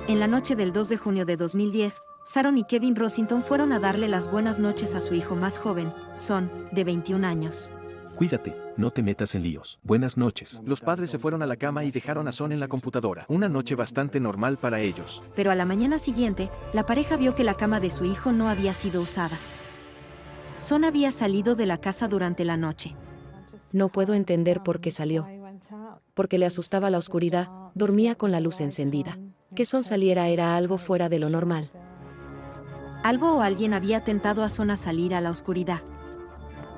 En la noche del 2 de junio de 2010, Sharon y Kevin Rossington fueron a darle las buenas noches a su hijo más joven, Son, de 21 años. Cuídate, no te metas en líos. Buenas noches. Los padres se fueron a la cama y dejaron a Son en la computadora. Una noche bastante normal para ellos. Pero a la mañana siguiente, la pareja vio que la cama de su hijo no había sido usada. Son había salido de la casa durante la noche. No puedo entender por qué salió. Porque le asustaba la oscuridad, dormía con la luz encendida. Que Son saliera era algo fuera de lo normal. Algo o alguien había tentado a Son a salir a la oscuridad.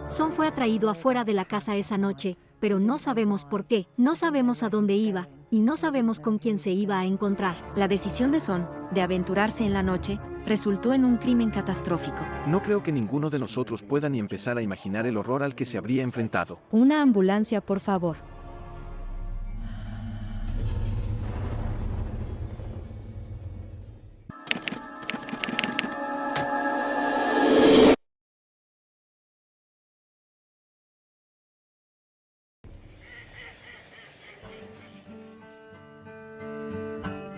Son fue atraído afuera de la casa esa noche, pero no sabemos por qué, no sabemos a dónde iba, y no sabemos con quién se iba a encontrar. La decisión de Son, de aventurarse en la noche, resultó en un crimen catastrófico. No creo que ninguno de nosotros pueda ni empezar a imaginar el horror al que se habría enfrentado. Una ambulancia, por favor.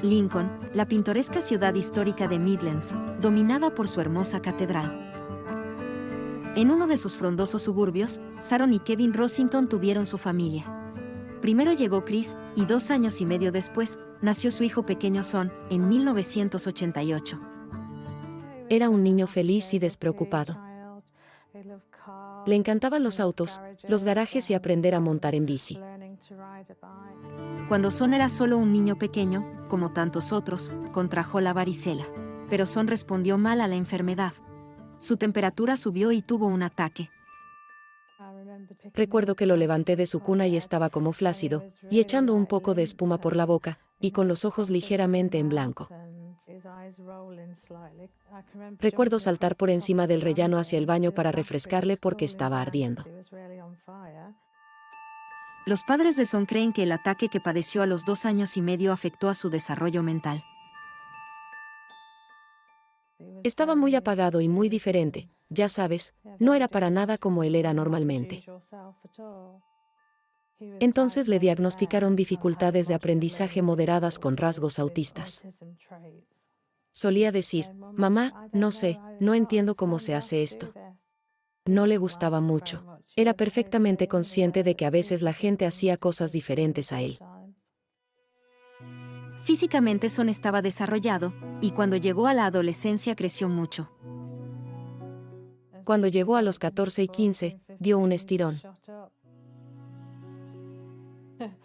Lincoln, la pintoresca ciudad histórica de Midlands, dominada por su hermosa catedral. En uno de sus frondosos suburbios, Sharon y Kevin Rossington tuvieron su familia. Primero llegó Chris, y 2 años y medio después, nació su hijo pequeño Son, en 1988. Era un niño feliz y despreocupado. Le encantaban los autos, los garajes y aprender a montar en bici. Cuando Son era solo un niño pequeño, como tantos otros, contrajo la varicela. Pero Son respondió mal a la enfermedad. Su temperatura subió y tuvo un ataque. Recuerdo que lo levanté de su cuna y estaba como flácido, y echando un poco de espuma por la boca, y con los ojos ligeramente en blanco. Recuerdo saltar por encima del rellano hacia el baño para refrescarle porque estaba ardiendo. Los padres de Son creen que el ataque que padeció a los 2 años y medio afectó a su desarrollo mental. Estaba muy apagado y muy diferente, ya sabes, no era para nada como él era normalmente. Entonces le diagnosticaron dificultades de aprendizaje moderadas con rasgos autistas. Solía decir, mamá, no sé, no entiendo cómo se hace esto. No le gustaba mucho. Era perfectamente consciente de que a veces la gente hacía cosas diferentes a él. Físicamente Son estaba desarrollado, y cuando llegó a la adolescencia creció mucho. Cuando llegó a los 14 y 15, dio un estirón.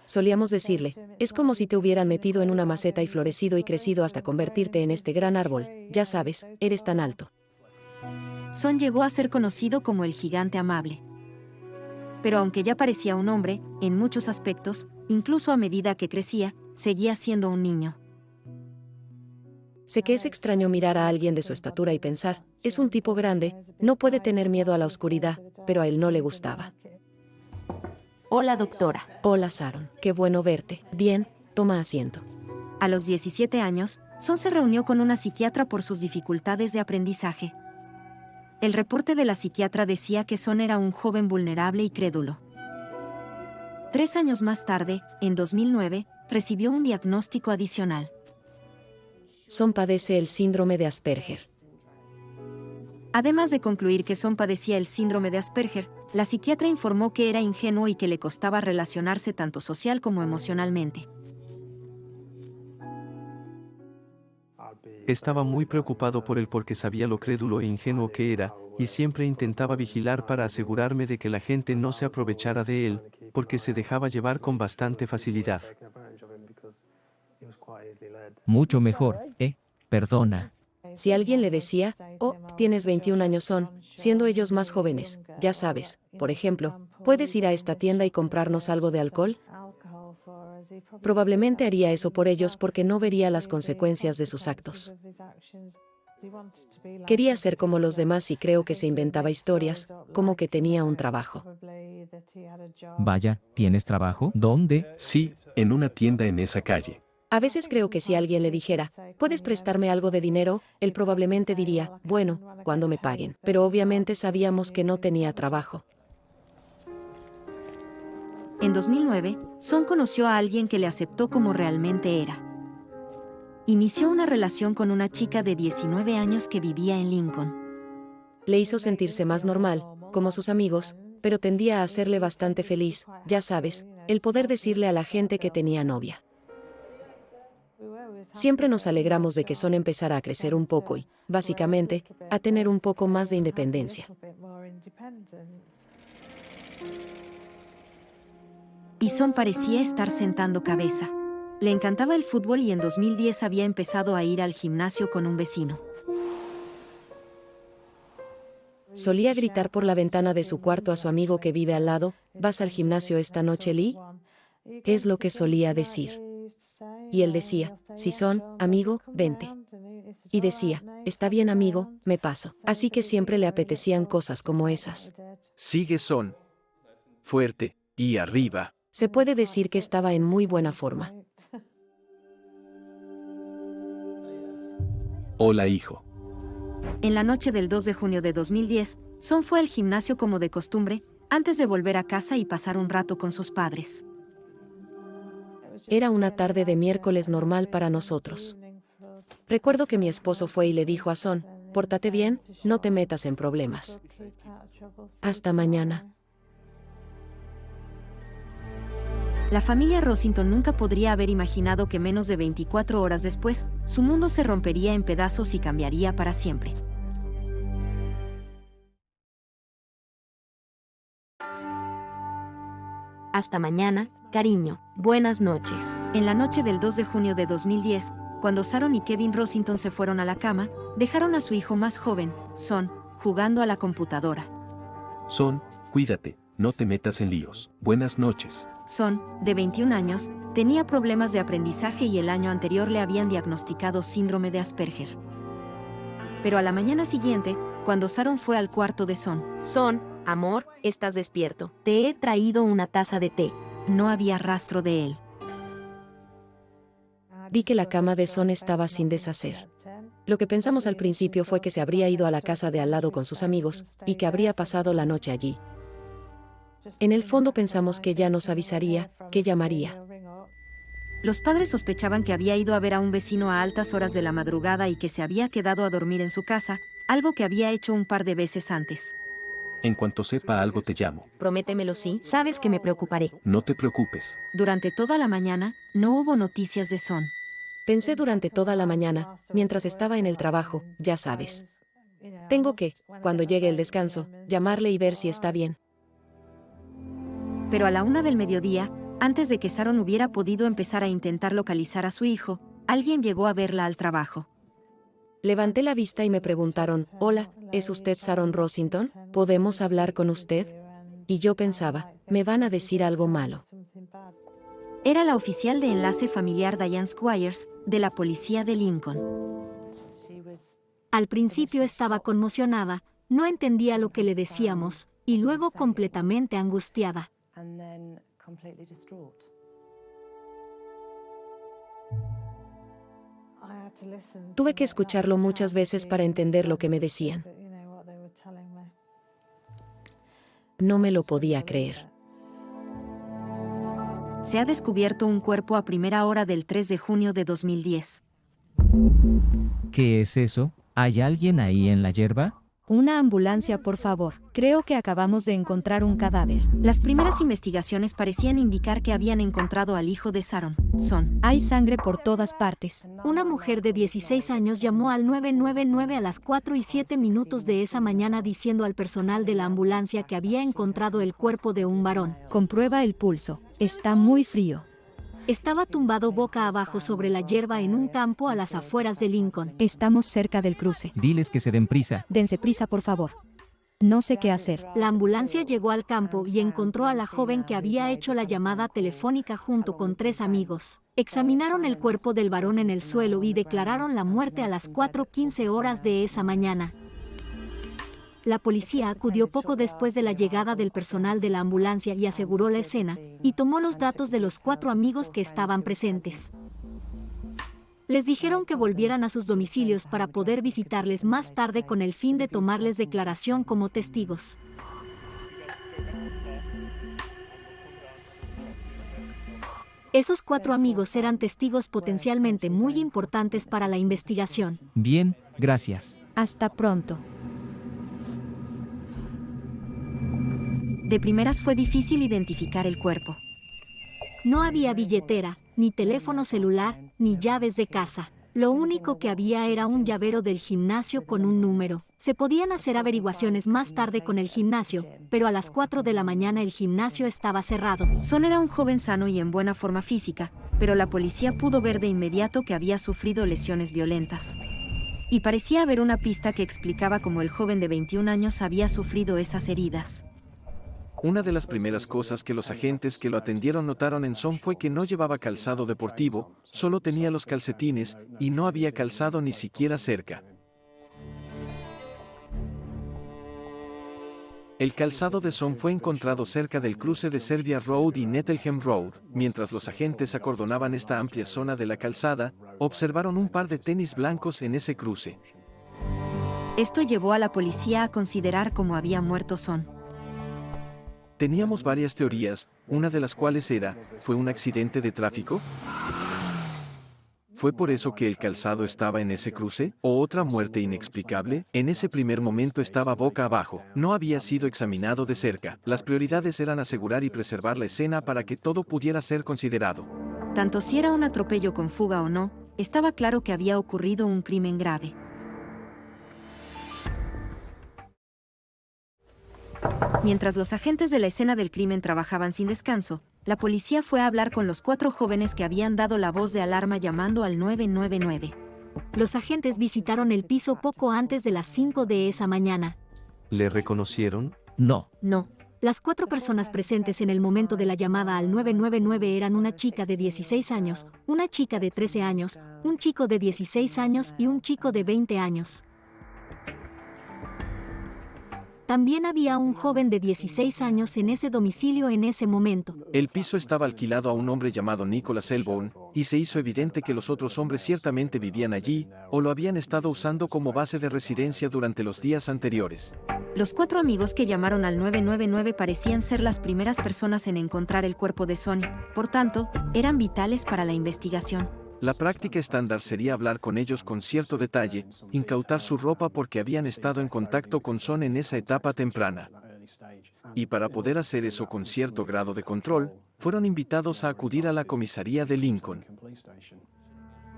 Solíamos decirle, es como si te hubieran metido en una maceta y florecido y crecido hasta convertirte en este gran árbol, ya sabes, eres tan alto. Son llegó a ser conocido como el gigante amable. Pero aunque ya parecía un hombre, en muchos aspectos, incluso a medida que crecía, seguía siendo un niño. Sé que es extraño mirar a alguien de su estatura y pensar, es un tipo grande, no puede tener miedo a la oscuridad, pero a él no le gustaba. Hola, doctora. Hola, Sharon, qué bueno verte. Bien, toma asiento. A los 17 años, Son se reunió con una psiquiatra por sus dificultades de aprendizaje. El reporte de la psiquiatra decía que Son era un joven vulnerable y crédulo. 3 años más tarde, en 2009, recibió un diagnóstico adicional. Son padece el síndrome de Asperger. Además de concluir que Son padecía el síndrome de Asperger, la psiquiatra informó que era ingenuo y que le costaba relacionarse tanto social como emocionalmente. Estaba muy preocupado por él porque sabía lo crédulo e ingenuo que era, y siempre intentaba vigilar para asegurarme de que la gente no se aprovechara de él, porque se dejaba llevar con bastante facilidad. Mucho mejor, perdona. Si alguien le decía, oh, tienes 21 años Son, siendo ellos más jóvenes, ya sabes, por ejemplo, ¿puedes ir a esta tienda y comprarnos algo de alcohol? Probablemente haría eso por ellos porque no vería las consecuencias de sus actos. Quería ser como los demás y creo que se inventaba historias, como que tenía un trabajo. Vaya, ¿tienes trabajo? ¿Dónde? Sí, en una tienda en esa calle. A veces creo que si alguien le dijera, ¿puedes prestarme algo de dinero?, él probablemente diría, bueno, cuando me paguen. Pero obviamente sabíamos que no tenía trabajo. En 2009, Son conoció a alguien que le aceptó como realmente era. inició una relación con una chica de 19 años que vivía en Lincoln. Le hizo sentirse más normal, como sus amigos, pero tendía a hacerle bastante feliz, ya sabes, el poder decirle a la gente que tenía novia. Siempre nos alegramos de que Son empezara a crecer un poco y, básicamente, a tener un poco más de independencia. Y Son parecía estar sentando cabeza. Le encantaba el fútbol y en 2010 había empezado a ir al gimnasio con un vecino. Solía gritar por la ventana de su cuarto a su amigo que vive al lado, ¿vas al gimnasio esta noche, Lee? Es lo que solía decir. Y él decía, sí, Son, amigo, vente. Y decía, está bien, amigo, me paso. Así que siempre le apetecían cosas como esas. Sigue Son. Fuerte, y arriba. Se puede decir que estaba en muy buena forma. Hola, hijo. En la noche del 2 de junio de 2010, Son fue al gimnasio como de costumbre, antes de volver a casa y pasar un rato con sus padres. Era una tarde de miércoles normal para nosotros. Recuerdo que mi esposo fue y le dijo a Son, pórtate bien, no te metas en problemas. Hasta mañana. La familia Rossington nunca podría haber imaginado que menos de 24 horas después, su mundo se rompería en pedazos y cambiaría para siempre. Hasta mañana, cariño. Buenas noches. En la noche del 2 de junio de 2010, cuando Sharon y Kevin Rossington se fueron a la cama, dejaron a su hijo más joven, Son, jugando a la computadora. Son, cuídate, no te metas en líos. Buenas noches. Son, de 21 años, tenía problemas de aprendizaje y el año anterior le habían diagnosticado síndrome de Asperger. Pero a la mañana siguiente, cuando Sharon fue al cuarto de Son, Son, amor, estás despierto. Te he traído una taza de té. no había rastro de él. Vi que la cama de Son estaba sin deshacer. Lo que pensamos al principio fue que se habría ido a la casa de al lado con sus amigos, y que habría pasado la noche allí. En el fondo pensamos que ya nos avisaría, que llamaría. Los padres sospechaban que había ido a ver a un vecino a altas horas de la madrugada y que se había quedado a dormir en su casa, algo que había hecho un par de veces antes. En cuanto sepa algo te llamo. Prométemelo, sí. Sabes que me preocuparé. No te preocupes. Durante toda la mañana, no hubo noticias de Son. Pensé durante toda la mañana, mientras estaba en el trabajo, ya sabes. Tengo que, cuando llegue el descanso, llamarle y ver si está bien. Pero a la 1 del mediodía, antes de que Sharon hubiera podido empezar a intentar localizar a su hijo, alguien llegó a verla al trabajo. Levanté la vista y me preguntaron, hola, ¿es usted Sharon Rossington? ¿Podemos hablar con usted? Y yo pensaba, me van a decir algo malo. Era la oficial de enlace familiar Diane Squires, de la policía de Lincoln. Al principio estaba conmocionada, no entendía lo que le decíamos, y luego completamente angustiada. Tuve que escucharlo muchas veces para entender lo que me decían. No me lo podía creer. Se ha descubierto un cuerpo a primera hora del 3 de junio de 2010. ¿Qué es eso? ¿Hay alguien ahí en la hierba? Una ambulancia, por favor. Creo que acabamos de encontrar un cadáver. Las primeras investigaciones parecían indicar que habían encontrado al hijo de Sharon, Son. Hay sangre por todas partes. Una mujer de 16 años llamó al 999 a las 4:07 de esa mañana diciendo al personal de la ambulancia que había encontrado el cuerpo de un varón. Comprueba el pulso. Está muy frío. Estaba tumbado boca abajo sobre la hierba en un campo a las afueras de Lincoln. Estamos cerca del cruce. Diles que se den prisa. Dense prisa, por favor. No sé qué hacer. La ambulancia llegó al campo y encontró a la joven que había hecho la llamada telefónica junto con 3 amigos. Examinaron el cuerpo del varón en el suelo y declararon la muerte a las 4:15 de esa mañana. La policía acudió poco después de la llegada del personal de la ambulancia y aseguró la escena, y tomó los datos de los 4 amigos que estaban presentes. Les dijeron que volvieran a sus domicilios para poder visitarles más tarde con el fin de tomarles declaración como testigos. Esos 4 amigos eran testigos potencialmente muy importantes para la investigación. Bien, gracias. Hasta pronto. De primeras fue difícil identificar el cuerpo. No había billetera, ni teléfono celular, ni llaves de casa. Lo único que había era un llavero del gimnasio con un número. Se podían hacer averiguaciones más tarde con el gimnasio, pero a las 4 de la mañana el gimnasio estaba cerrado. Son era un joven sano y en buena forma física, pero la policía pudo ver de inmediato que había sufrido lesiones violentas. Y parecía haber una pista que explicaba cómo el joven de 21 años había sufrido esas heridas. Una de las primeras cosas que los agentes que lo atendieron notaron en Son fue que no llevaba calzado deportivo, solo tenía los calcetines, y no había calzado ni siquiera cerca. El calzado de Son fue encontrado cerca del cruce de Serbia Road y Nettelhem Road. Mientras los agentes acordonaban esta amplia zona de la calzada, observaron un par de tenis blancos en ese cruce. Esto llevó a la policía a considerar cómo había muerto Son. Teníamos varias teorías, una de las cuales era, ¿fue un accidente de tráfico? ¿Fue por eso que el calzado estaba en ese cruce? ¿O otra muerte inexplicable? En ese primer momento estaba boca abajo, no había sido examinado de cerca. Las prioridades eran asegurar y preservar la escena para que todo pudiera ser considerado. Tanto si era un atropello con fuga o no, estaba claro que había ocurrido un crimen grave. Mientras los agentes de la escena del crimen trabajaban sin descanso, la policía fue a hablar con los 4 jóvenes que habían dado la voz de alarma llamando al 999. Los agentes visitaron el piso poco antes de las 5 de esa mañana. ¿Le reconocieron? No. No. Las 4 personas presentes en el momento de la llamada al 999 eran una chica de 16 años, una chica de 13 años, un chico de 16 años y un chico de 20 años. También había un joven de 16 años en ese domicilio en ese momento. El piso estaba alquilado a un hombre llamado Nicholas Elbone, y se hizo evidente que los otros hombres ciertamente vivían allí, o lo habían estado usando como base de residencia durante los días anteriores. Los 4 amigos que llamaron al 999 parecían ser las primeras personas en encontrar el cuerpo de Sonny, por tanto, eran vitales para la investigación. La práctica estándar sería hablar con ellos con cierto detalle, incautar su ropa porque habían estado en contacto con Son en esa etapa temprana. Y para poder hacer eso con cierto grado de control, fueron invitados a acudir a la comisaría de Lincoln.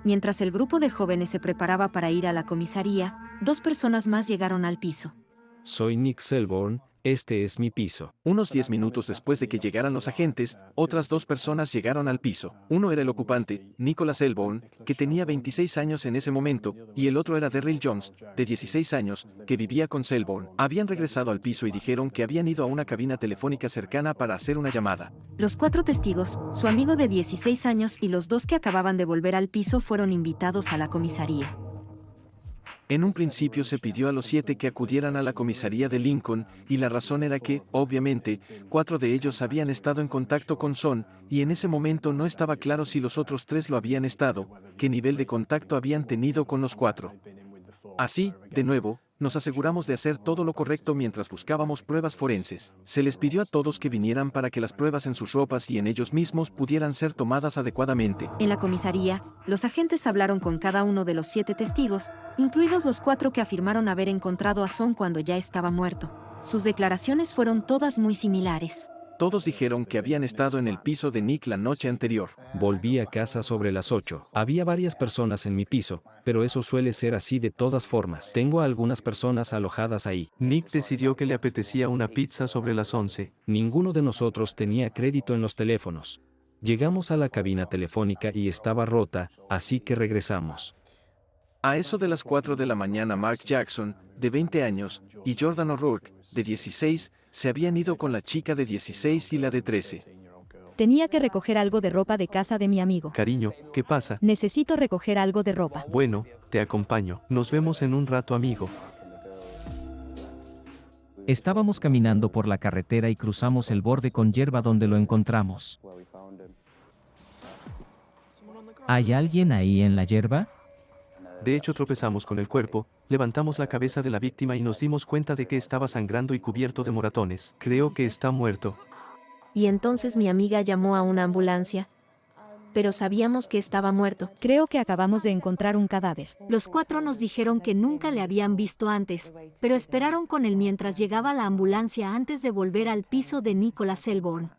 Mientras el grupo de jóvenes se preparaba para ir a la comisaría, 2 personas más llegaron al piso. Soy Nick Selborn, este es mi piso. Unos 10 minutos después de que llegaran los agentes, otras 2 personas llegaron al piso. Uno era el ocupante, Nicholas Elbone, que tenía 26 años en ese momento, y el otro era Darryl Jones, de 16 años, que vivía con Selborn. Habían regresado al piso y dijeron que habían ido a una cabina telefónica cercana para hacer una llamada. Los 4 testigos, su amigo de 16 años y los 2 que acababan de volver al piso fueron invitados a la comisaría. En un principio se pidió a los 7 que acudieran a la comisaría de Lincoln, y la razón era que, obviamente, 4 de ellos habían estado en contacto con Son, y en ese momento no estaba claro si los otros 3 lo habían estado, qué nivel de contacto habían tenido con los 4. Así, de nuevo, nos aseguramos de hacer todo lo correcto mientras buscábamos pruebas forenses. Se les pidió a todos que vinieran para que las pruebas en sus ropas y en ellos mismos pudieran ser tomadas adecuadamente. En la comisaría, los agentes hablaron con cada uno de los 7 testigos, incluidos los 4 que afirmaron haber encontrado a Son cuando ya estaba muerto. Sus declaraciones fueron todas muy similares. Todos dijeron que habían estado en el piso de Nick la noche anterior. Volví a casa sobre las 8. Había varias personas en mi piso, pero eso suele ser así de todas formas. Tengo a algunas personas alojadas ahí. Nick decidió que le apetecía una pizza sobre las 11. Ninguno de nosotros tenía crédito en los teléfonos. Llegamos a la cabina telefónica y estaba rota, así que regresamos. A eso de las 4 de la mañana Mark Jackson, de 20 años, y Jordan O'Rourke, de 16, se habían ido con la chica de 16 y la de 13. Tenía que recoger algo de ropa de casa de mi amigo. Cariño, ¿qué pasa? Necesito recoger algo de ropa. Bueno, te acompaño. Nos vemos en un rato, amigo. Estábamos caminando por la carretera y cruzamos el borde con hierba donde lo encontramos. ¿Hay alguien ahí en la hierba? De hecho, tropezamos con el cuerpo, levantamos la cabeza de la víctima y nos dimos cuenta de que estaba sangrando y cubierto de moratones. Creo que está muerto. Y entonces mi amiga llamó a una ambulancia. pero sabíamos que estaba muerto. Creo que acabamos de encontrar un cadáver. Los 4 nos dijeron que nunca le habían visto antes, pero esperaron con él mientras llegaba la ambulancia antes de volver al piso de Nicholas Selborne.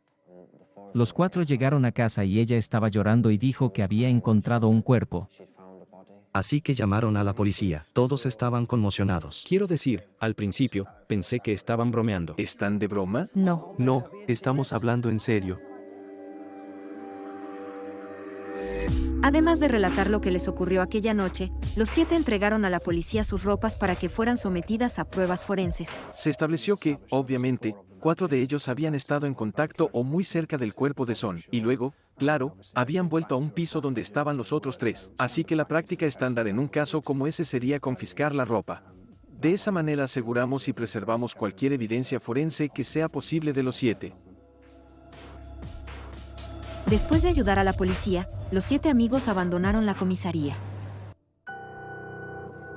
Los 4 llegaron a casa y ella estaba llorando y dijo que había encontrado un cuerpo. Así que llamaron a la policía. Todos estaban conmocionados. Quiero decir, al principio, pensé que estaban bromeando. ¿Están de broma? No. No, estamos hablando en serio. Además de relatar lo que les ocurrió aquella noche, los 7 entregaron a la policía sus ropas para que fueran sometidas a pruebas forenses. Se estableció que, obviamente, 4 de ellos habían estado en contacto o muy cerca del cuerpo de Son, y luego, claro, habían vuelto a un piso donde estaban los otros 3. Así que la práctica estándar en un caso como ese sería confiscar la ropa. De esa manera aseguramos y preservamos cualquier evidencia forense que sea posible de los 7. Después de ayudar a la policía, los 7 amigos abandonaron la comisaría.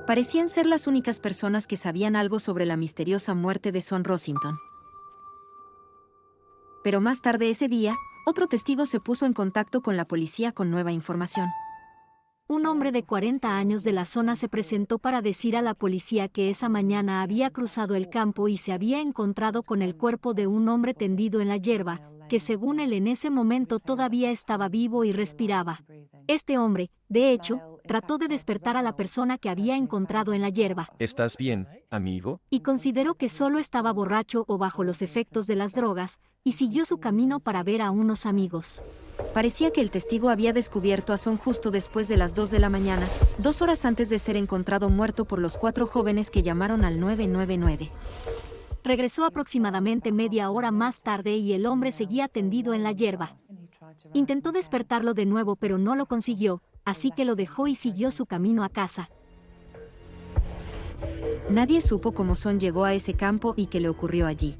Parecían ser las únicas personas que sabían algo sobre la misteriosa muerte de Son Rossington. Pero más tarde ese día, otro testigo se puso en contacto con la policía con nueva información. Un hombre de 40 años de la zona se presentó para decir a la policía que esa mañana había cruzado el campo y se había encontrado con el cuerpo de un hombre tendido en la hierba, que según él en ese momento todavía estaba vivo y respiraba. Este hombre, de hecho, trató de despertar a la persona que había encontrado en la hierba. ¿Estás bien, amigo? Y consideró que solo estaba borracho o bajo los efectos de las drogas, y siguió su camino para ver a unos amigos. Parecía que el testigo había descubierto a Son justo después de las 2 de la mañana, 2 horas antes de ser encontrado muerto por los 4 jóvenes que llamaron al 999. Regresó aproximadamente media hora más tarde y el hombre seguía tendido en la hierba. Intentó despertarlo de nuevo pero no lo consiguió, así que lo dejó y siguió su camino a casa. Nadie supo cómo Son llegó a ese campo y qué le ocurrió allí.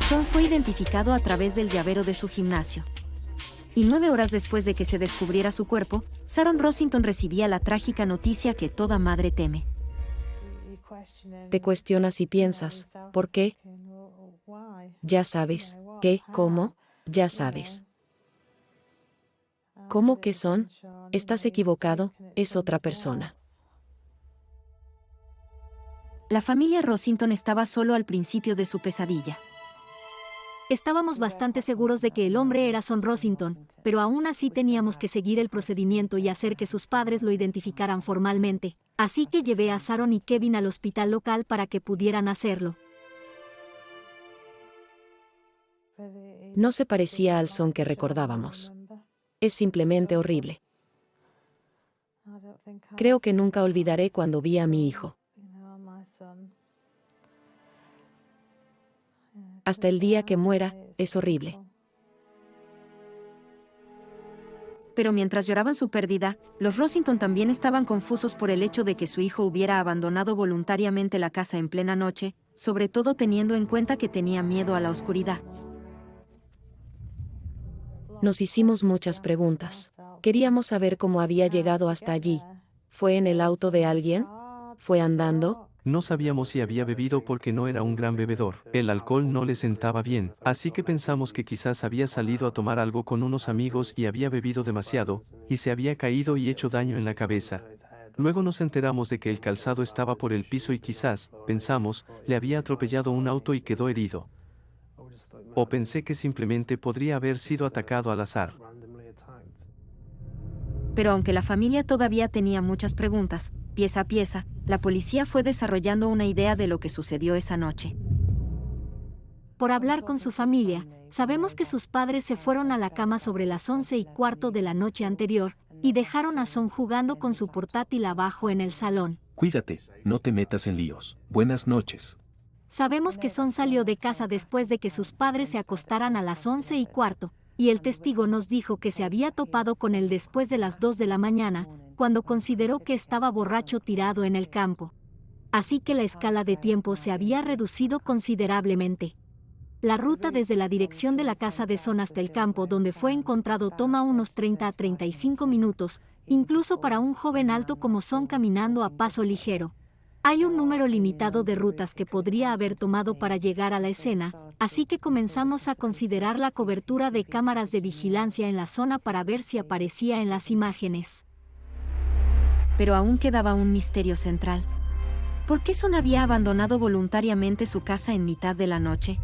Son fue identificado a través del llavero de su gimnasio. Y 9 horas después de que se descubriera su cuerpo, Sharon Rossington recibía la trágica noticia que toda madre teme. Te cuestionas y piensas, ¿por qué? Ya sabes, ¿qué? ¿Cómo? Ya sabes. ¿Cómo que Son? Estás equivocado, es otra persona. La familia Rossington estaba solo al principio de su pesadilla. Estábamos bastante seguros de que el hombre era Son Rossington, pero aún así teníamos que seguir el procedimiento y hacer que sus padres lo identificaran formalmente. Así que llevé a Sharon y Kevin al hospital local para que pudieran hacerlo. No se parecía al Son que recordábamos. Es simplemente horrible. Creo que nunca olvidaré cuando vi a mi hijo. Hasta el día que muera, es horrible. Pero mientras lloraban su pérdida, los Rossington también estaban confusos por el hecho de que su hijo hubiera abandonado voluntariamente la casa en plena noche, sobre todo teniendo en cuenta que tenía miedo a la oscuridad. Nos hicimos muchas preguntas. Queríamos saber cómo había llegado hasta allí. ¿Fue en el auto de alguien? ¿Fue andando? No sabíamos si había bebido porque no era un gran bebedor. El alcohol no le sentaba bien, así que pensamos que quizás había salido a tomar algo con unos amigos y había bebido demasiado, y se había caído y hecho daño en la cabeza. Luego nos enteramos de que el calzado estaba por el piso y quizás, pensamos, le había atropellado un auto y quedó herido. O pensé que simplemente podría haber sido atacado al azar. Pero aunque la familia todavía tenía muchas preguntas, pieza a pieza, la policía fue desarrollando una idea de lo que sucedió esa noche. Por hablar con su familia, sabemos que sus padres se fueron a la cama sobre las 11:15 de la noche anterior, y dejaron a Son jugando con su portátil abajo en el salón. Cuídate, no te metas en líos. Buenas noches. Sabemos que Son salió de casa después de que sus padres se acostaran a las 11:15, y el testigo nos dijo que se había topado con él después de las 2 de la mañana, cuando consideró que estaba borracho tirado en el campo. Así que la escala de tiempo se había reducido considerablemente. La ruta desde la dirección de la casa de Son hasta el campo donde fue encontrado toma unos 30 a 35 minutos, incluso para un joven alto como Son caminando a paso ligero. Hay un número limitado de rutas que podría haber tomado para llegar a la escena, así que comenzamos a considerar la cobertura de cámaras de vigilancia en la zona para ver si aparecía en las imágenes. Pero aún quedaba un misterio central. ¿Por qué Son había abandonado voluntariamente su casa en mitad de la noche?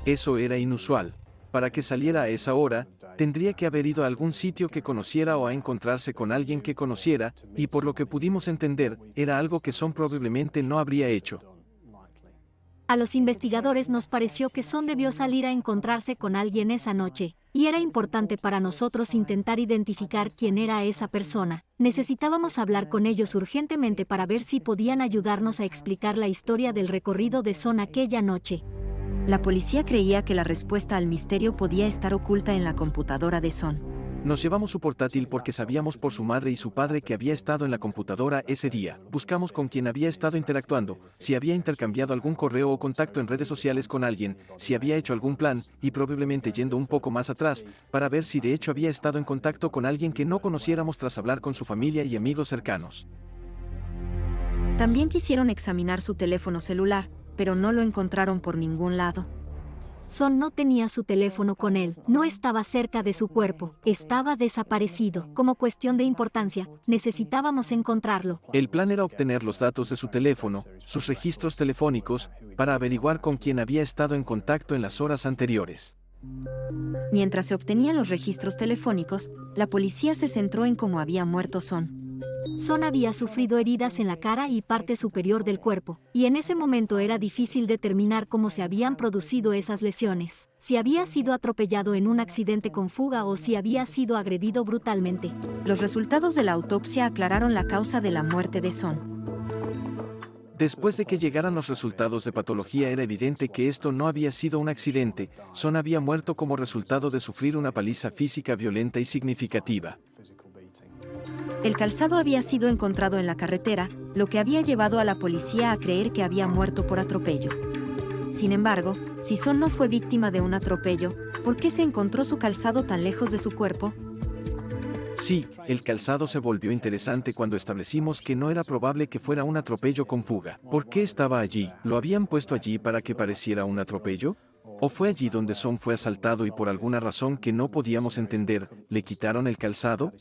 Eso era inusual. Para que saliera a esa hora, tendría que haber ido a algún sitio que conociera o a encontrarse con alguien que conociera, y por lo que pudimos entender, era algo que Son probablemente no habría hecho. A los investigadores nos pareció que Son debió salir a encontrarse con alguien esa noche, y era importante para nosotros intentar identificar quién era esa persona. Necesitábamos hablar con ellos urgentemente para ver si podían ayudarnos a explicar la historia del recorrido de Son aquella noche. La policía creía que la respuesta al misterio podía estar oculta en la computadora de Son. Nos llevamos su portátil porque sabíamos por su madre y su padre que había estado en la computadora ese día. Buscamos con quién había estado interactuando, si había intercambiado algún correo o contacto en redes sociales con alguien, si había hecho algún plan, y probablemente yendo un poco más atrás, para ver si de hecho había estado en contacto con alguien que no conociéramos tras hablar con su familia y amigos cercanos. También quisieron examinar su teléfono celular, pero no lo encontraron por ningún lado. Son no tenía su teléfono con él, no estaba cerca de su cuerpo, estaba desaparecido. Como cuestión de importancia, necesitábamos encontrarlo. El plan era obtener los datos de su teléfono, sus registros telefónicos, para averiguar con quién había estado en contacto en las horas anteriores. Mientras se obtenían los registros telefónicos, la policía se centró en cómo había muerto Son. Son había sufrido heridas en la cara y parte superior del cuerpo, y en ese momento era difícil determinar cómo se habían producido esas lesiones, si había sido atropellado en un accidente con fuga o si había sido agredido brutalmente. Los resultados de la autopsia aclararon la causa de la muerte de Son. Después de que llegaran los resultados de patología era evidente que esto no había sido un accidente, Son había muerto como resultado de sufrir una paliza física violenta y significativa. El calzado había sido encontrado en la carretera, lo que había llevado a la policía a creer que había muerto por atropello. Sin embargo, si Son no fue víctima de un atropello, ¿por qué se encontró su calzado tan lejos de su cuerpo? Sí, el calzado se volvió interesante cuando establecimos que no era probable que fuera un atropello con fuga. ¿Por qué estaba allí? ¿Lo habían puesto allí para que pareciera un atropello? ¿O fue allí donde Son fue asaltado y por alguna razón que no podíamos entender, le quitaron el calzado?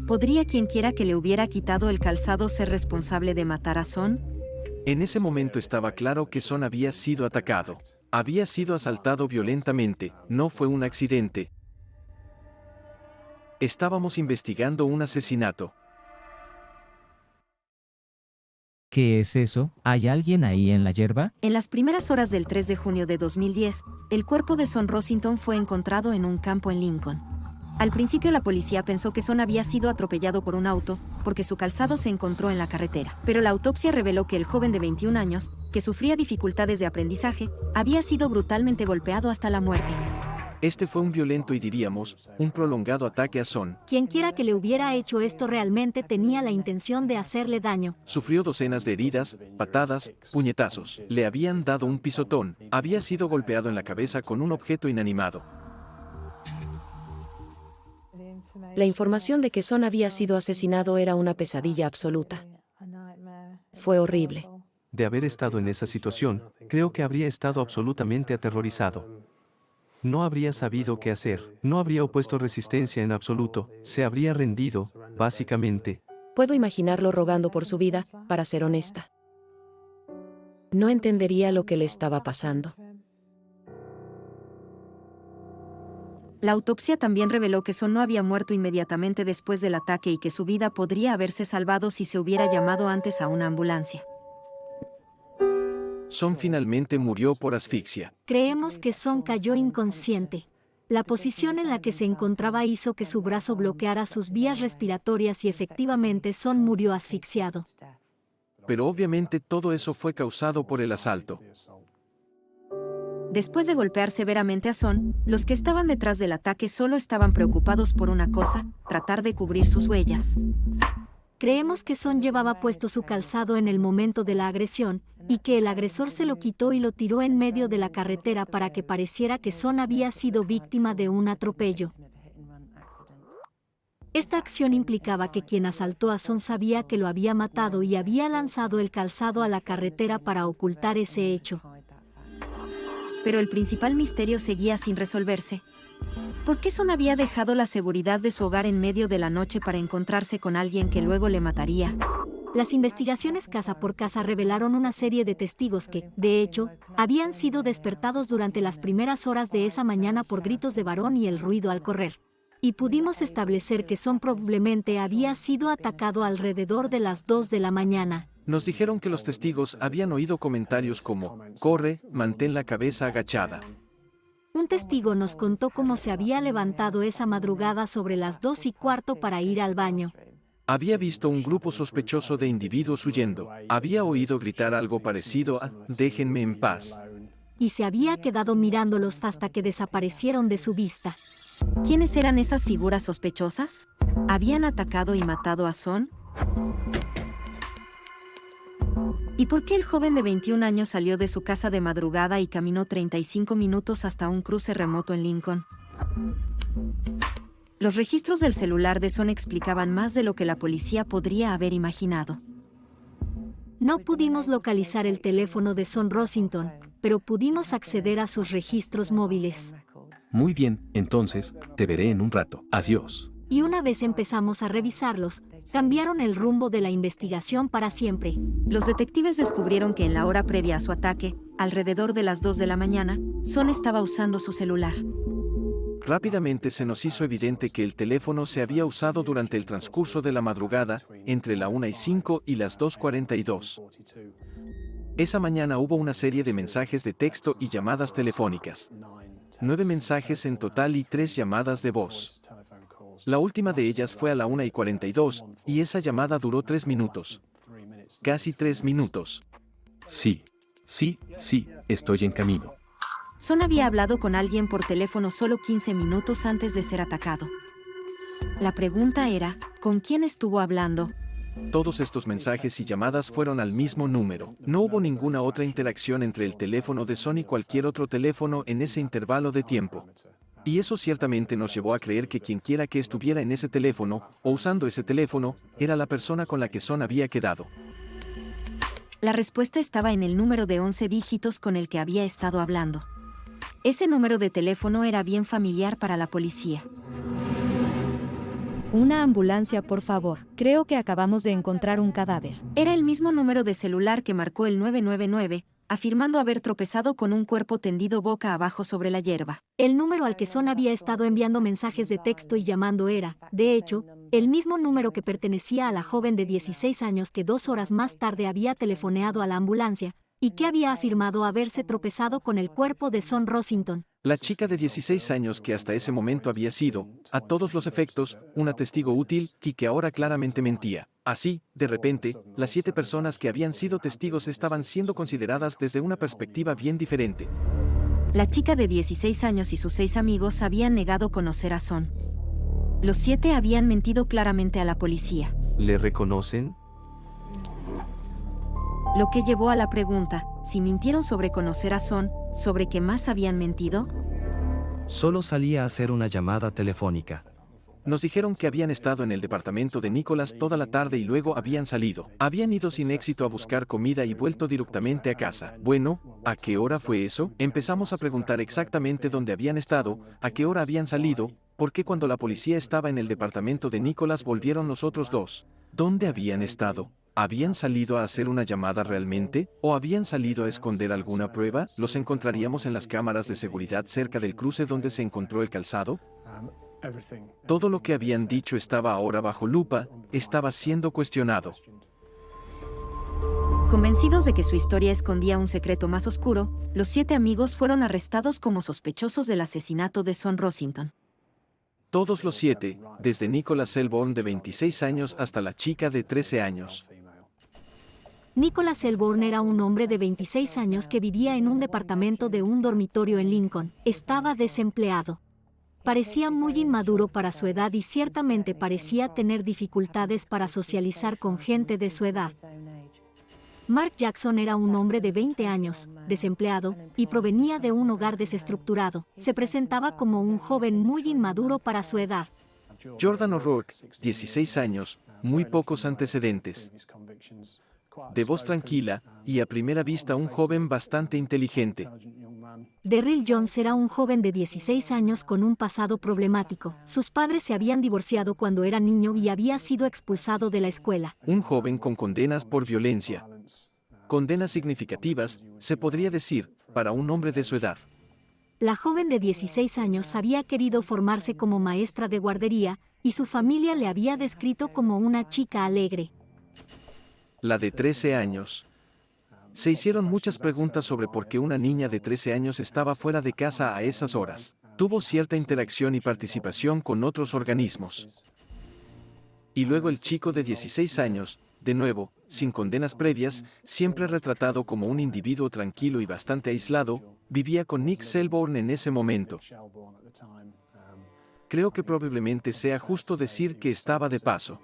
¿Podría quienquiera que le hubiera quitado el calzado ser responsable de matar a Son? En ese momento estaba claro que Son había sido atacado. Había sido asaltado violentamente, no fue un accidente. Estábamos investigando un asesinato. ¿Qué es eso? ¿Hay alguien ahí en la hierba? En las primeras horas del 3 de junio de 2010, el cuerpo de Son Rossington fue encontrado en un campo en Lincoln. Al principio la policía pensó que Son había sido atropellado por un auto, porque su calzado se encontró en la carretera. Pero la autopsia reveló que el joven de 21 años, que sufría dificultades de aprendizaje, había sido brutalmente golpeado hasta la muerte. Este fue un violento y diríamos, un prolongado ataque a Son. Quienquiera que le hubiera hecho esto realmente tenía la intención de hacerle daño. Sufrió docenas de heridas, patadas, puñetazos. Le habían dado un pisotón. Había sido golpeado en la cabeza con un objeto inanimado. La información de que Son había sido asesinado era una pesadilla absoluta. Fue horrible. De haber estado en esa situación, creo que habría estado absolutamente aterrorizado. No habría sabido qué hacer, no habría opuesto resistencia en absoluto, se habría rendido, básicamente. Puedo imaginarlo rogando por su vida, para ser honesta. No entendería lo que le estaba pasando. La autopsia también reveló que Son no había muerto inmediatamente después del ataque y que su vida podría haberse salvado si se hubiera llamado antes a una ambulancia. Son finalmente murió por asfixia. Creemos que Son cayó inconsciente. La posición en la que se encontraba hizo que su brazo bloqueara sus vías respiratorias y efectivamente Son murió asfixiado. Pero obviamente todo eso fue causado por el asalto. Después de golpear severamente a Son, los que estaban detrás del ataque solo estaban preocupados por una cosa: tratar de cubrir sus huellas. Creemos que Son llevaba puesto su calzado en el momento de la agresión, y que el agresor se lo quitó y lo tiró en medio de la carretera para que pareciera que Son había sido víctima de un atropello. Esta acción implicaba que quien asaltó a Son sabía que lo había matado y había lanzado el calzado a la carretera para ocultar ese hecho. Pero el principal misterio seguía sin resolverse. ¿Por qué Son había dejado la seguridad de su hogar en medio de la noche para encontrarse con alguien que luego le mataría? Las investigaciones casa por casa revelaron una serie de testigos que, de hecho, habían sido despertados durante las primeras horas de esa mañana por gritos de varón y el ruido al correr. Y pudimos establecer que Son probablemente había sido atacado alrededor de las 2 de la mañana. Nos dijeron que los testigos habían oído comentarios como, corre, mantén la cabeza agachada. Un testigo nos contó cómo se había levantado esa madrugada sobre las 2:15 para ir al baño. Había visto un grupo sospechoso de individuos huyendo. Había oído gritar algo parecido a, déjenme en paz. Y se había quedado mirándolos hasta que desaparecieron de su vista. ¿Quiénes eran esas figuras sospechosas? ¿Habían atacado y matado a Son? ¿Y por qué el joven de 21 años salió de su casa de madrugada y caminó 35 minutos hasta un cruce remoto en Lincoln? Los registros del celular de Son explicaban más de lo que la policía podría haber imaginado. No pudimos localizar el teléfono de Son Rossington, pero pudimos acceder a sus registros móviles. Muy bien, entonces, te veré en un rato. Adiós. Y una vez empezamos a revisarlos, cambiaron el rumbo de la investigación para siempre. Los detectives descubrieron que en la hora previa a su ataque, alrededor de las 2 de la mañana, Son estaba usando su celular. Rápidamente se nos hizo evidente que el teléfono se había usado durante el transcurso de la madrugada, entre la 1:05 y las 2:42. Esa mañana hubo una serie de mensajes de texto y llamadas telefónicas. 9 mensajes en total y 3 llamadas de voz. La última de ellas fue a la 1:42, y esa llamada duró 3 minutos. Casi 3 minutos. Sí, estoy en camino. Son había hablado con alguien por teléfono solo 15 minutos antes de ser atacado. La pregunta era, ¿con quién estuvo hablando? Todos estos mensajes y llamadas fueron al mismo número. No hubo ninguna otra interacción entre el teléfono de Son y cualquier otro teléfono en ese intervalo de tiempo. Y eso ciertamente nos llevó a creer que quienquiera que estuviera en ese teléfono, o usando ese teléfono, era la persona con la que Son había quedado. La respuesta estaba en el número de 11 dígitos con el que había estado hablando. Ese número de teléfono era bien familiar para la policía. Una ambulancia, por favor. Creo que acabamos de encontrar un cadáver. Era el mismo número de celular que marcó el 999, afirmando haber tropezado con un cuerpo tendido boca abajo sobre la hierba. El número al que Son había estado enviando mensajes de texto y llamando era, de hecho, el mismo número que pertenecía a la joven de 16 años que 2 horas más tarde había telefoneado a la ambulancia, y que había afirmado haberse tropezado con el cuerpo de Son Rossington. La chica de 16 años que hasta ese momento había sido, a todos los efectos, una testigo útil y que ahora claramente mentía. Así, de repente, las 7 personas que habían sido testigos estaban siendo consideradas desde una perspectiva bien diferente. La chica de 16 años y sus 6 amigos habían negado conocer a Son. Los 7 habían mentido claramente a la policía. ¿Le reconocen? Lo que llevó a la pregunta, si mintieron sobre conocer a Son, ¿sobre qué más habían mentido? Solo salía a hacer una llamada telefónica. Nos dijeron que habían estado en el departamento de Nicholas toda la tarde y luego habían salido. Habían ido sin éxito a buscar comida y vuelto directamente a casa. Bueno, ¿a qué hora fue eso? Empezamos a preguntar exactamente dónde habían estado, a qué hora habían salido, por qué cuando la policía estaba en el departamento de Nicholas volvieron los otros 2. ¿Dónde habían estado? ¿Habían salido a hacer una llamada realmente? ¿O habían salido a esconder alguna prueba? ¿Los encontraríamos en las cámaras de seguridad cerca del cruce donde se encontró el calzado? Todo lo que habían dicho estaba ahora bajo lupa, estaba siendo cuestionado. Convencidos de que su historia escondía un secreto más oscuro, los 7 amigos fueron arrestados como sospechosos del asesinato de Son Rossington. Todos los 7, desde Nicholas Selborne de 26 años hasta la chica de 13 años. Nicholas Selborne era un hombre de 26 años que vivía en un departamento de un dormitorio en Lincoln. Estaba desempleado. Parecía muy inmaduro para su edad y ciertamente parecía tener dificultades para socializar con gente de su edad. Mark Jackson era un hombre de 20 años, desempleado, y provenía de un hogar desestructurado. Se presentaba como un joven muy inmaduro para su edad. Jordan O'Rourke, 16 años, muy pocos antecedentes. De voz tranquila, y a primera vista un joven bastante inteligente. Derrill Jones era un joven de 16 años con un pasado problemático. Sus padres se habían divorciado cuando era niño y había sido expulsado de la escuela. Un joven con condenas por violencia. Condenas significativas, se podría decir, para un hombre de su edad. La joven de 16 años había querido formarse como maestra de guardería, y su familia le había descrito como una chica alegre. La de 13 años. Se hicieron muchas preguntas sobre por qué una niña de 13 años estaba fuera de casa a esas horas. Tuvo cierta interacción y participación con otros organismos. Y luego el chico de 16 años, de nuevo, sin condenas previas, siempre retratado como un individuo tranquilo y bastante aislado, vivía con Nick Selborne en ese momento. Creo que probablemente sea justo decir que estaba de paso.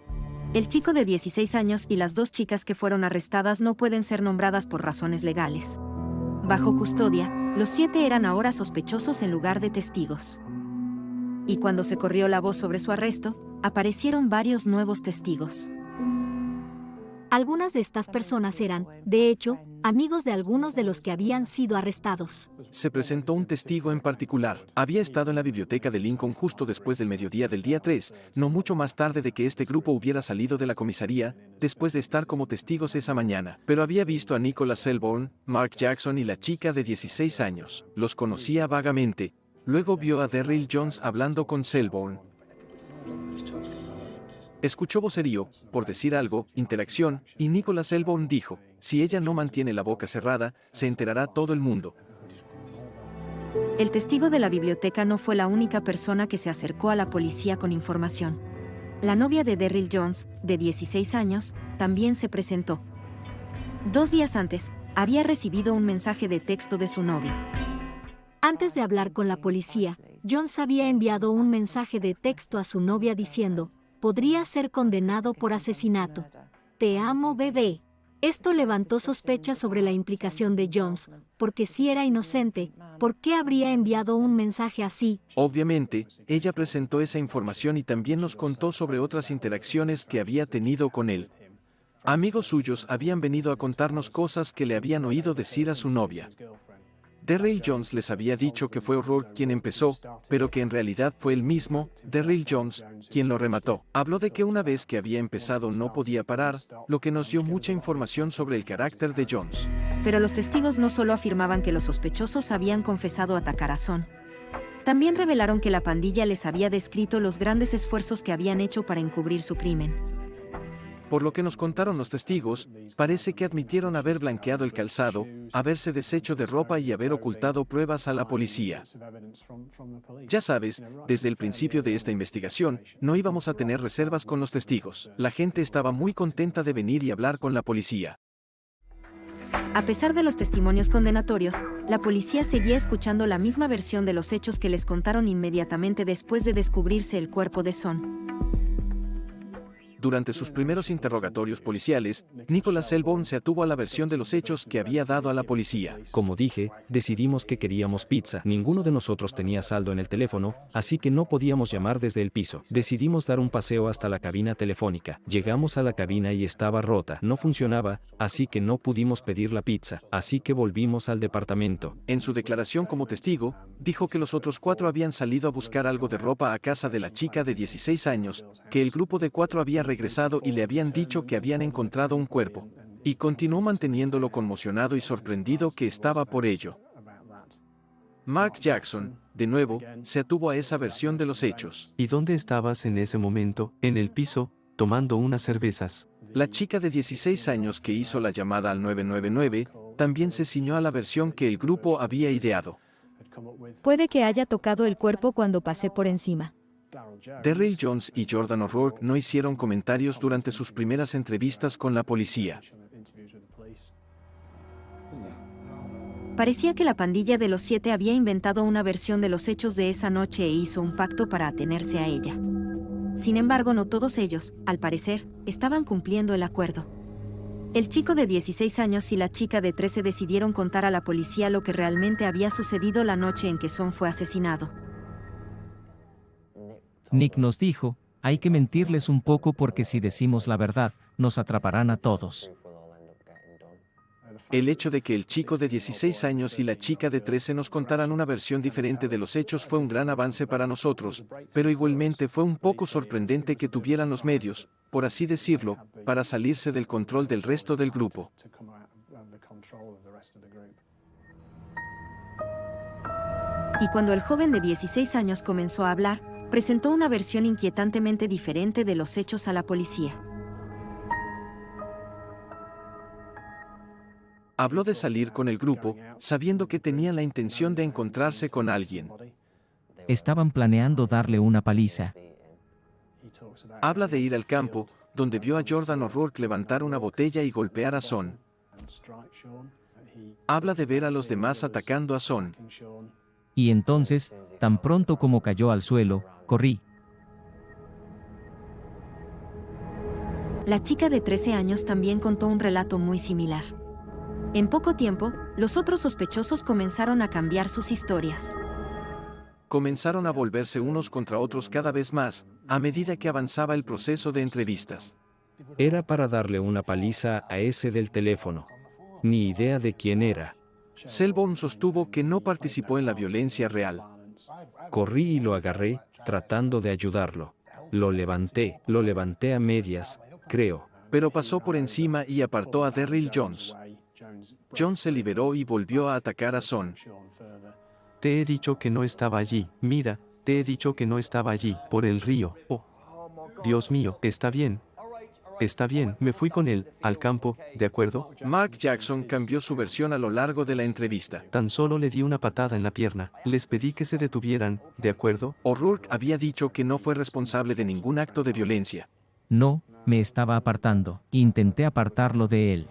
El chico de 16 años y las dos chicas que fueron arrestadas no pueden ser nombradas por razones legales. Bajo custodia, los 7 eran ahora sospechosos en lugar de testigos. Y cuando se corrió la voz sobre su arresto, aparecieron varios nuevos testigos. Algunas de estas personas eran, de hecho, amigos de algunos de los que habían sido arrestados. Se presentó un testigo en particular. Había estado en la biblioteca de Lincoln justo después del mediodía del día 3, no mucho más tarde de que este grupo hubiera salido de la comisaría, después de estar como testigos esa mañana. Pero había visto a Nicholas Selborne, Mark Jackson y la chica de 16 años. Los conocía vagamente. Luego vio a Derrill Jones hablando con Selborne. Escuchó vocerío, por decir algo, interacción, y Nicholas Selborne dijo, si ella no mantiene la boca cerrada, se enterará todo el mundo. El testigo de la biblioteca no fue la única persona que se acercó a la policía con información. La novia de Derrill Jones, de 16 años, también se presentó. 2 días antes, había recibido un mensaje de texto de su novio. Antes de hablar con la policía, Jones había enviado un mensaje de texto a su novia diciendo, podría ser condenado por asesinato. Te amo, bebé. Esto levantó sospechas sobre la implicación de Jones, porque si era inocente, ¿por qué habría enviado un mensaje así? Obviamente, ella presentó esa información y también nos contó sobre otras interacciones que había tenido con él. Amigos suyos habían venido a contarnos cosas que le habían oído decir a su novia. Derrill Jones les había dicho que fue O'Rourke quien empezó, pero que en realidad fue él mismo, Derrill Jones, quien lo remató. Habló de que una vez que había empezado no podía parar, lo que nos dio mucha información sobre el carácter de Jones. Pero los testigos no solo afirmaban que los sospechosos habían confesado atacar a Son. También revelaron que la pandilla les había descrito los grandes esfuerzos que habían hecho para encubrir su crimen. Por lo que nos contaron los testigos, parece que admitieron haber blanqueado el calzado, haberse deshecho de ropa y haber ocultado pruebas a la policía. Ya sabes, desde el principio de esta investigación, no íbamos a tener reservas con los testigos. La gente estaba muy contenta de venir y hablar con la policía. A pesar de los testimonios condenatorios, la policía seguía escuchando la misma versión de los hechos que les contaron inmediatamente después de descubrirse el cuerpo de Son. Durante sus primeros interrogatorios policiales, Nicholas Selborne se atuvo a la versión de los hechos que había dado a la policía. Como dije, decidimos que queríamos pizza. Ninguno de nosotros tenía saldo en el teléfono, así que no podíamos llamar desde el piso. Decidimos dar un paseo hasta la cabina telefónica. Llegamos a la cabina y estaba rota. No funcionaba, así que no pudimos pedir la pizza. Así que volvimos al departamento. En su declaración como testigo, dijo que los otros 4 habían salido a buscar algo de ropa a casa de la chica de 16 años, que el grupo de 4 había regresado y le habían dicho que habían encontrado un cuerpo. Y continuó manteniéndolo conmocionado y sorprendido que estaba por ello. Mark Jackson, de nuevo, se atuvo a esa versión de los hechos. ¿Y dónde estabas en ese momento? En el piso, tomando unas cervezas. La chica de 16 años que hizo la llamada al 999, también se ciñó a la versión que el grupo había ideado. Puede que haya tocado el cuerpo cuando pasé por encima. Derrill Jones y Jordan O'Rourke no hicieron comentarios durante sus primeras entrevistas con la policía. Parecía que la pandilla de los 7 había inventado una versión de los hechos de esa noche e hizo un pacto para atenerse a ella. Sin embargo, no todos ellos, al parecer, estaban cumpliendo el acuerdo. El chico de 16 años y la chica de 13 decidieron contar a la policía lo que realmente había sucedido la noche en que Son fue asesinado. Nick nos dijo, Hay que mentirles un poco porque si decimos la verdad, nos atraparán a todos. El hecho de que el chico de 16 años y la chica de 13 nos contaran una versión diferente de los hechos fue un gran avance para nosotros, pero igualmente fue un poco sorprendente que tuvieran los medios, por así decirlo, para salirse del control del resto del grupo. Y cuando el joven de 16 años comenzó a hablar, presentó una versión inquietantemente diferente de los hechos a la policía. Habló de salir con el grupo, sabiendo que tenían la intención de encontrarse con alguien. Estaban planeando darle una paliza. Habla de ir al campo, donde vio a Jordan O'Rourke levantar una botella y golpear a Son. Habla de ver a los demás atacando a Son. Y entonces, tan pronto como cayó al suelo, corrí. La chica de 13 años también contó un relato muy similar. En poco tiempo, los otros sospechosos comenzaron a cambiar sus historias. Comenzaron a volverse unos contra otros cada vez más, a medida que avanzaba el proceso de entrevistas. Era para darle una paliza a ese del teléfono. Ni idea de quién era. Selborne sostuvo que no participó en la violencia real. Corrí y lo agarré, tratando de ayudarlo. Lo levanté a medias, creo. Pero pasó por encima y apartó a Derrill Jones. Jones se liberó y volvió a atacar a Son. Te he dicho que no estaba allí, mira, te he dicho que no estaba allí, por el río. Oh, Dios mío, está bien. Está bien, me fui con él, al campo, ¿de acuerdo? Mark Jackson cambió su versión a lo largo de la entrevista. Tan solo le di una patada en la pierna, les pedí que se detuvieran, ¿de acuerdo? O'Rourke había dicho que no fue responsable de ningún acto de violencia. No, me estaba apartando. Intenté apartarlo de él.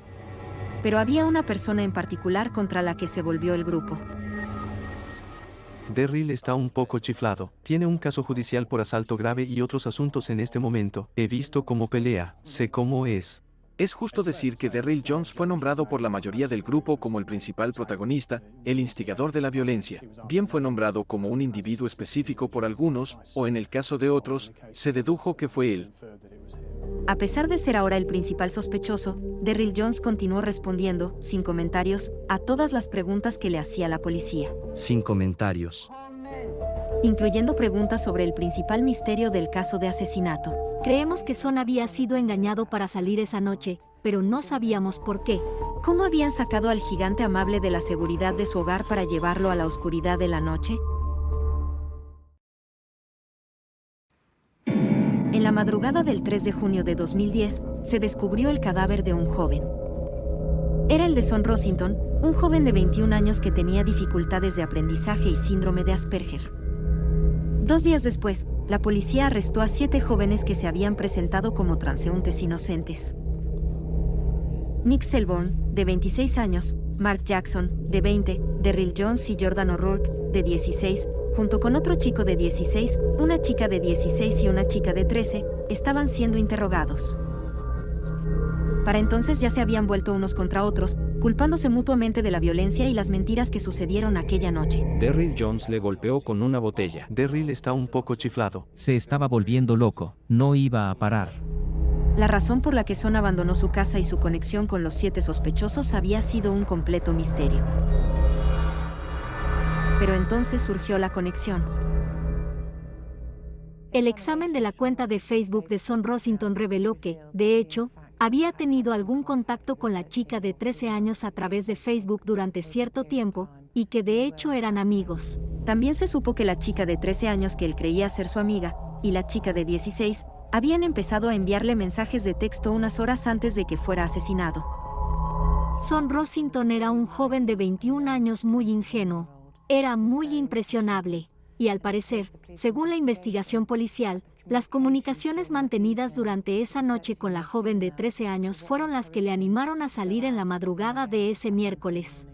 Pero había una persona en particular contra la que se volvió el grupo. Derrill está un poco chiflado. Tiene un caso judicial por asalto grave y otros asuntos en este momento. He visto cómo pelea, sé cómo es. Es justo decir que Derrill Jones fue nombrado por la mayoría del grupo como el principal protagonista, el instigador de la violencia. Bien fue nombrado como un individuo específico por algunos, o en el caso de otros, se dedujo que fue él. A pesar de ser ahora el principal sospechoso, Derrill Jones continuó respondiendo, sin comentarios, a todas las preguntas que le hacía la policía. Sin comentarios. Incluyendo preguntas sobre el principal misterio del caso de asesinato. Creemos que Son había sido engañado para salir esa noche, pero no sabíamos por qué. ¿Cómo habían sacado al gigante amable de la seguridad de su hogar para llevarlo a la oscuridad de la noche? En la madrugada del 3 de junio de 2010, se descubrió el cadáver de un joven. Era el de Son Rossington, un joven de 21 años que tenía dificultades de aprendizaje y síndrome de Asperger. 2 días después, la policía arrestó a 7 jóvenes que se habían presentado como transeúntes inocentes. Nick Selborne, de 26 años, Mark Jackson, de 20, Derrill Jones y Jordan O'Rourke, de 16, junto con otro chico de 16, una chica de 16 y una chica de 13, estaban siendo interrogados. Para entonces ya se habían vuelto unos contra otros, culpándose mutuamente de la violencia y las mentiras que sucedieron aquella noche. Derrill Jones le golpeó con una botella. Derrill está un poco chiflado. Se estaba volviendo loco, no iba a parar. La razón por la que Son abandonó su casa y su conexión con los 7 sospechosos había sido un completo misterio. Pero entonces surgió la conexión. El examen de la cuenta de Facebook de Son Rossington reveló que, de hecho, había tenido algún contacto con la chica de 13 años a través de Facebook durante cierto tiempo, y que de hecho eran amigos. También se supo que la chica de 13 años que él creía ser su amiga, y la chica de 16, habían empezado a enviarle mensajes de texto unas horas antes de que fuera asesinado. Son Rossington era un joven de 21 años muy ingenuo. Era muy impresionable. Y al parecer, según la investigación policial, las comunicaciones mantenidas durante esa noche con la joven de 13 años fueron las que le animaron a salir en la madrugada de ese miércoles.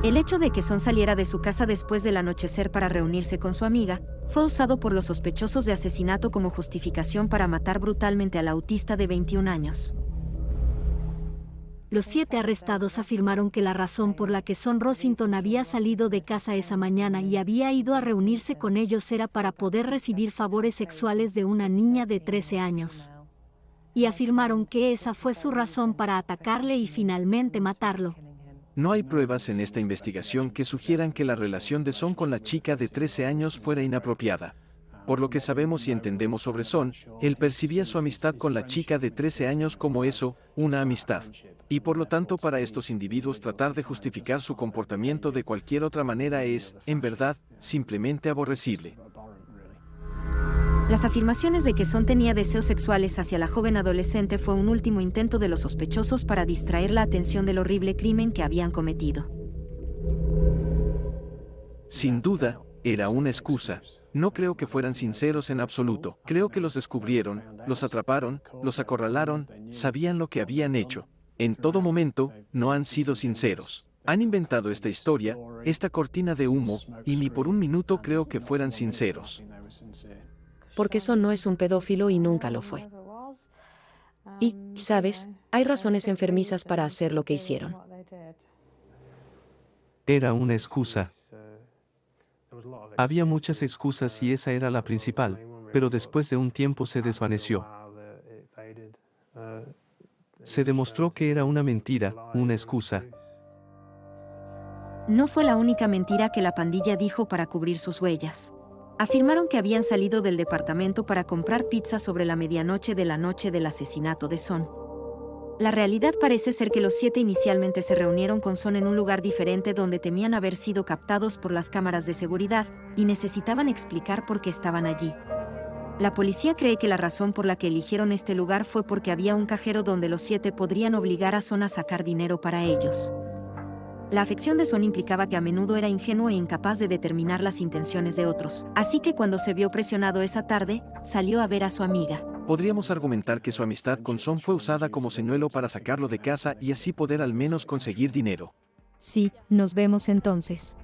El hecho de que Son saliera de su casa después del anochecer para reunirse con su amiga, fue usado por los sospechosos de asesinato como justificación para matar brutalmente al autista de 21 años. Los 7 arrestados afirmaron que la razón por la que Son Rossington había salido de casa esa mañana y había ido a reunirse con ellos era para poder recibir favores sexuales de una niña de 13 años. Y afirmaron que esa fue su razón para atacarle y finalmente matarlo. No hay pruebas en esta investigación que sugieran que la relación de Son con la chica de 13 años fuera inapropiada. Por lo que sabemos y entendemos sobre Son, él percibía su amistad con la chica de 13 años como eso, una amistad. Y por lo tanto para estos individuos tratar de justificar su comportamiento de cualquier otra manera es, en verdad, simplemente aborrecible. Las afirmaciones de que Son tenía deseos sexuales hacia la joven adolescente fue un último intento de los sospechosos para distraer la atención del horrible crimen que habían cometido. Sin duda, era una excusa. No creo que fueran sinceros en absoluto. Creo que los descubrieron, los atraparon, los acorralaron, sabían lo que habían hecho. En todo momento, no han sido sinceros. Han inventado esta historia, esta cortina de humo, y ni por un minuto creo que fueran sinceros. Porque Son no es un pedófilo y nunca lo fue. Y, ¿sabes? Hay razones enfermizas para hacer lo que hicieron. Era una excusa. Había muchas excusas y esa era la principal, pero después de un tiempo se desvaneció. Se demostró que era una mentira, una excusa. No fue la única mentira que la pandilla dijo para cubrir sus huellas. Afirmaron que habían salido del departamento para comprar pizza sobre la medianoche de la noche del asesinato de Son. La realidad parece ser que los 7 inicialmente se reunieron con Son en un lugar diferente donde temían haber sido captados por las cámaras de seguridad, y necesitaban explicar por qué estaban allí. La policía cree que la razón por la que eligieron este lugar fue porque había un cajero donde los 7 podrían obligar a Son a sacar dinero para ellos. La afección de Son implicaba que a menudo era ingenuo e incapaz de determinar las intenciones de otros, así que cuando se vio presionado esa tarde, salió a ver a su amiga. Podríamos argumentar que su amistad con Son fue usada como señuelo para sacarlo de casa y así poder al menos conseguir dinero. Sí, nos vemos entonces.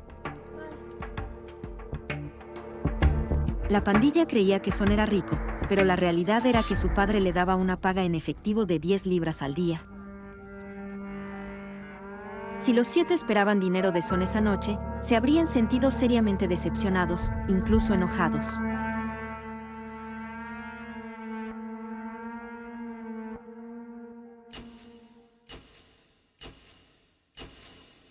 La pandilla creía que Son era rico, pero la realidad era que su padre le daba una paga en efectivo de 10 libras al día. Si los 7 esperaban dinero de Son esa noche, se habrían sentido seriamente decepcionados, incluso enojados.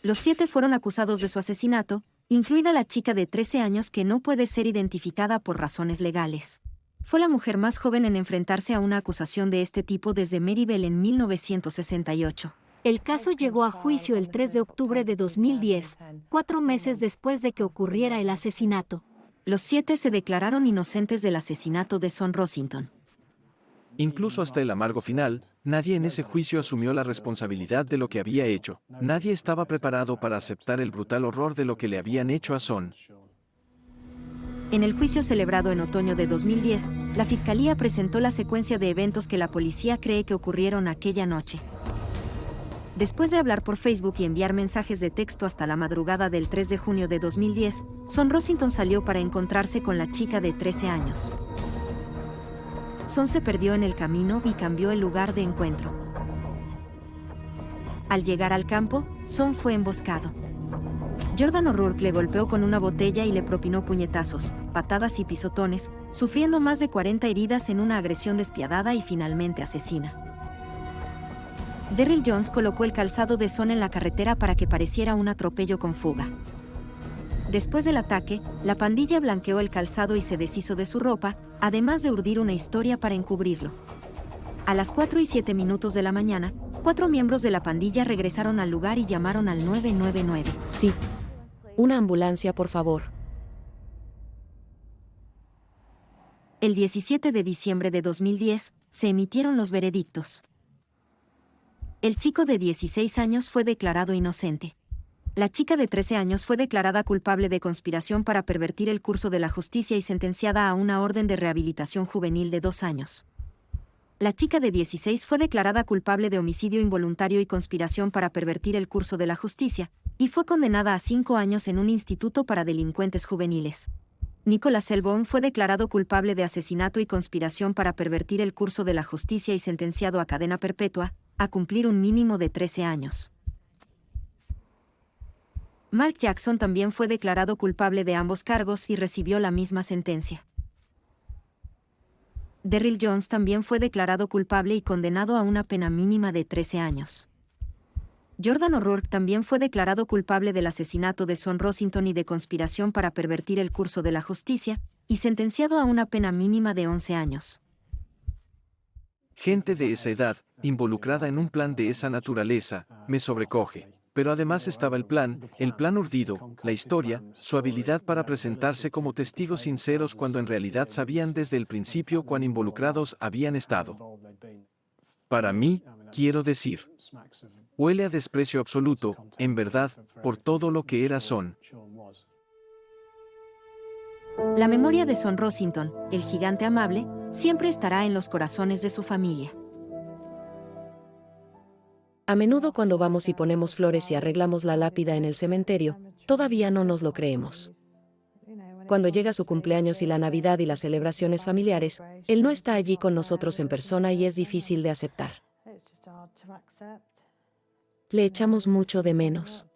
Los 7 fueron acusados de su asesinato, incluida la chica de 13 años que no puede ser identificada por razones legales. Fue la mujer más joven en enfrentarse a una acusación de este tipo desde Maryville en 1968. El caso llegó a juicio el 3 de octubre de 2010, 4 meses después de que ocurriera el asesinato. Los 7 se declararon inocentes del asesinato de Son Rossington. Incluso hasta el amargo final, nadie en ese juicio asumió la responsabilidad de lo que había hecho. Nadie estaba preparado para aceptar el brutal horror de lo que le habían hecho a Son. En el juicio celebrado en otoño de 2010, la fiscalía presentó la secuencia de eventos que la policía cree que ocurrieron aquella noche. Después de hablar por Facebook y enviar mensajes de texto hasta la madrugada del 3 de junio de 2010, Son Rossington salió para encontrarse con la chica de 13 años. Son se perdió en el camino y cambió el lugar de encuentro. Al llegar al campo, Son fue emboscado. Jordan O'Rourke le golpeó con una botella y le propinó puñetazos, patadas y pisotones, sufriendo más de 40 heridas en una agresión despiadada y finalmente asesina. Derrill Jones colocó el calzado de Son en la carretera para que pareciera un atropello con fuga. Después del ataque, la pandilla blanqueó el calzado y se deshizo de su ropa, además de urdir una historia para encubrirlo. A las 4:07 de la mañana, 4 miembros de la pandilla regresaron al lugar y llamaron al 999. Sí. Una ambulancia, por favor. El 17 de diciembre de 2010, se emitieron los veredictos. El chico de 16 años fue declarado inocente. La chica de 13 años fue declarada culpable de conspiración para pervertir el curso de la justicia y sentenciada a una orden de rehabilitación juvenil de 2 años. La chica de 16 fue declarada culpable de homicidio involuntario y conspiración para pervertir el curso de la justicia, y fue condenada a 5 años en un instituto para delincuentes juveniles. Nicholas Elborn fue declarado culpable de asesinato y conspiración para pervertir el curso de la justicia y sentenciado a cadena perpetua, a cumplir un mínimo de 13 años. Mark Jackson también fue declarado culpable de ambos cargos y recibió la misma sentencia. Derrill Jones también fue declarado culpable y condenado a una pena mínima de 13 años. Jordan O'Rourke también fue declarado culpable del asesinato de Son Rossington y de conspiración para pervertir el curso de la justicia, y sentenciado a una pena mínima de 11 años. Gente de esa edad, involucrada en un plan de esa naturaleza, me sobrecoge. Pero además estaba el plan urdido, la historia, su habilidad para presentarse como testigos sinceros cuando en realidad sabían desde el principio cuán involucrados habían estado. Para mí, quiero decir, huele a desprecio absoluto, en verdad, por todo lo que era Son. La memoria de Son Rossington, el gigante amable, siempre estará en los corazones de su familia. A menudo cuando vamos y ponemos flores y arreglamos la lápida en el cementerio, todavía no nos lo creemos. Cuando llega su cumpleaños y la Navidad y las celebraciones familiares, él no está allí con nosotros en persona y es difícil de aceptar. Le echamos mucho de menos.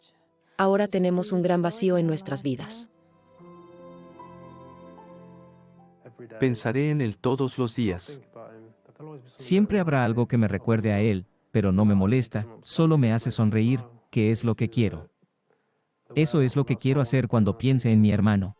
Ahora tenemos un gran vacío en nuestras vidas. Pensaré en él todos los días. Siempre habrá algo que me recuerde a él, pero no me molesta, solo me hace sonreír, que es lo que quiero. Eso es lo que quiero hacer cuando piense en mi hermano.